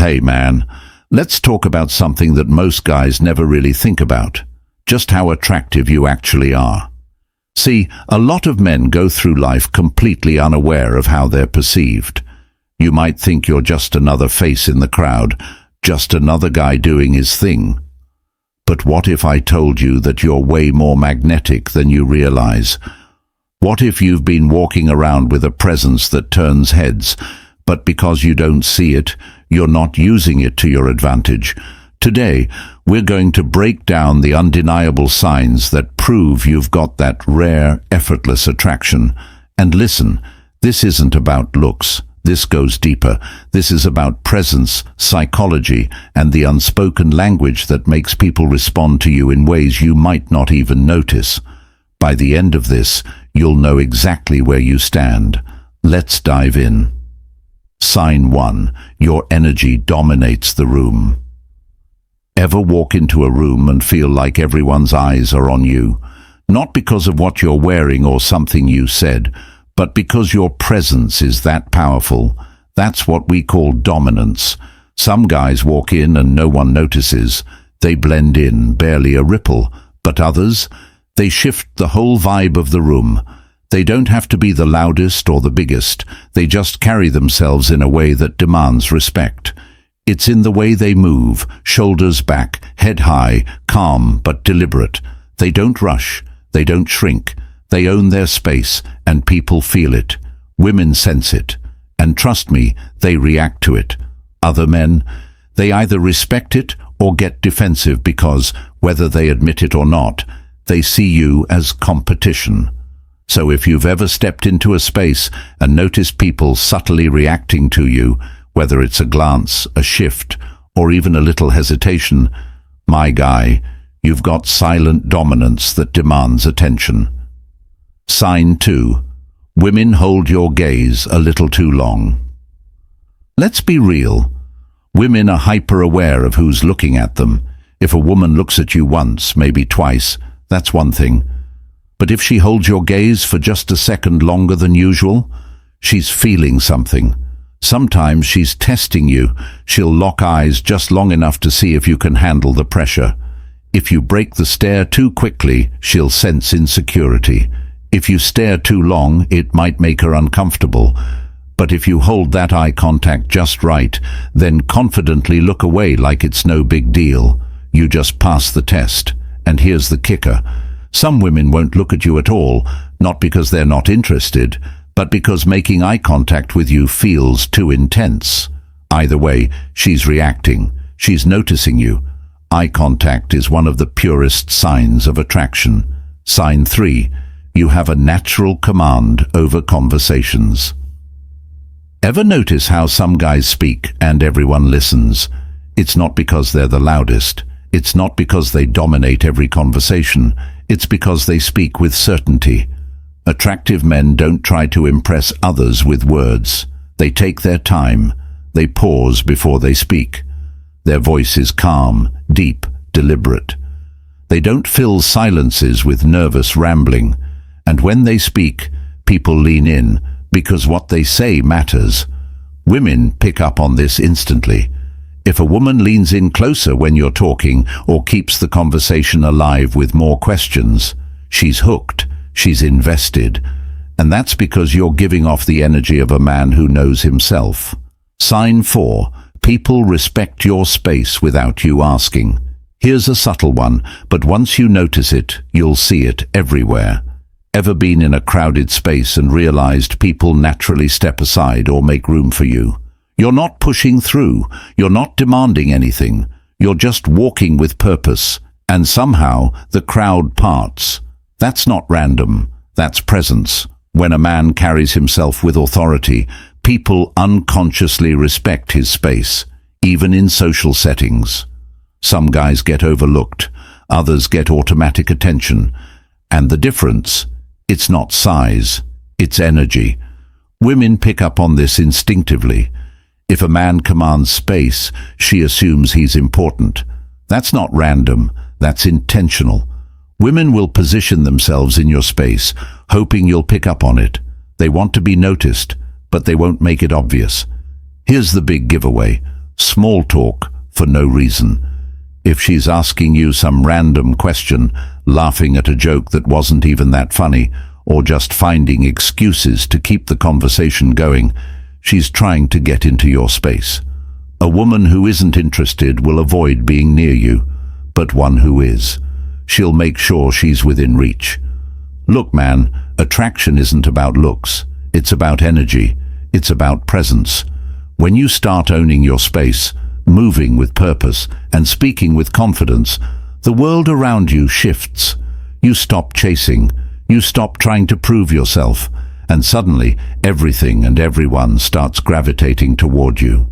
Hey man, let's talk about something that most guys never really think about. Just how attractive you actually are. See, a lot of men go through life completely unaware of how they're perceived. You might think you're just another face in the crowd, just another guy doing his thing. But what if I told you that you're way more magnetic than you realize? What if you've been walking around with a presence that turns heads, but because you don't see it, you're not using it to your advantage? Today, we're going to break down the undeniable signs that prove you've got that rare, effortless attraction. And listen, this isn't about looks. This goes deeper. This is about presence, psychology, and the unspoken language that makes people respond to you in ways you might not even notice. By the end of this, you'll know exactly where you stand. Let's dive in. Sign 1. Your energy dominates the room. Ever walk into a room and feel like everyone's eyes are on you? Not because of what you're wearing or something you said, but because your presence is that powerful. That's what we call dominance. Some guys walk in and no one notices. They blend in, barely a ripple. But others, they shift the whole vibe of the room. They don't have to be the loudest or the biggest. They just carry themselves in a way that demands respect. It's in the way they move, shoulders back, head high, calm but deliberate. They don't rush. They don't shrink. They own their space, and people feel it. Women sense it. And trust me, they react to it. Other men, they either respect it or get defensive because, whether they admit it or not, they see you as competition. So if you've ever stepped into a space and noticed people subtly reacting to you, whether it's a glance, a shift, or even a little hesitation, my guy, you've got silent dominance that demands attention. Sign 2. Women hold your gaze a little too long. Let's be real. Women are hyper-aware of who's looking at them. If a woman looks at you once, maybe twice, that's one thing. But if she holds your gaze for just a second longer than usual, she's feeling something. Sometimes she's testing you. She'll lock eyes just long enough to see if you can handle the pressure. If you break the stare too quickly, she'll sense insecurity. If you stare too long, it might make her uncomfortable. But if you hold that eye contact just right, then confidently look away like it's no big deal, you just pass the test. And here's the kicker. Some women won't look at you at all, not because they're not interested, but because making eye contact with you feels too intense. Either way, she's reacting. She's noticing you. Eye contact is one of the purest signs of attraction. Sign 3. You have a natural command over conversations. Ever notice how some guys speak and everyone listens? It's not because they're the loudest. It's not because they dominate every conversation. It's because they speak with certainty. Attractive men don't try to impress others with words. They take their time. They pause before they speak. Their voice is calm, deep, deliberate. They don't fill silences with nervous rambling. And when they speak, people lean in because what they say matters. Women pick up on this instantly. If a woman leans in closer when you're talking or keeps the conversation alive with more questions, she's hooked, she's invested. And that's because you're giving off the energy of a man who knows himself. Sign 4. People respect your space without you asking. Here's a subtle one, but once you notice it, you'll see it everywhere. Ever been in a crowded space and realized people naturally step aside or make room for you? You're not pushing through. You're not demanding anything. You're just walking with purpose. And somehow the crowd parts. That's not random. That's presence. When a man carries himself with authority, people unconsciously respect his space, even in social settings. Some guys get overlooked. Others get automatic attention. And the difference? It's not size, it's energy. Women pick up on this instinctively. If a man commands space, she assumes he's important. That's not random, that's intentional. Women will position themselves in your space, hoping you'll pick up on it. They want to be noticed, but they won't make it obvious. Here's the big giveaway. small talk for no reason. If she's asking you some random question, laughing at a joke that wasn't even that funny, or just finding excuses to keep the conversation going, she's trying to get into your space. A woman who isn't interested will avoid being near you, but one who is, she'll make sure she's within reach. Look, man, attraction isn't about looks. It's about energy. It's about presence. When you start owning your space, moving with purpose, and speaking with confidence, the world around you shifts. You stop chasing. You stop trying to prove yourself, and suddenly everything and everyone starts gravitating toward you.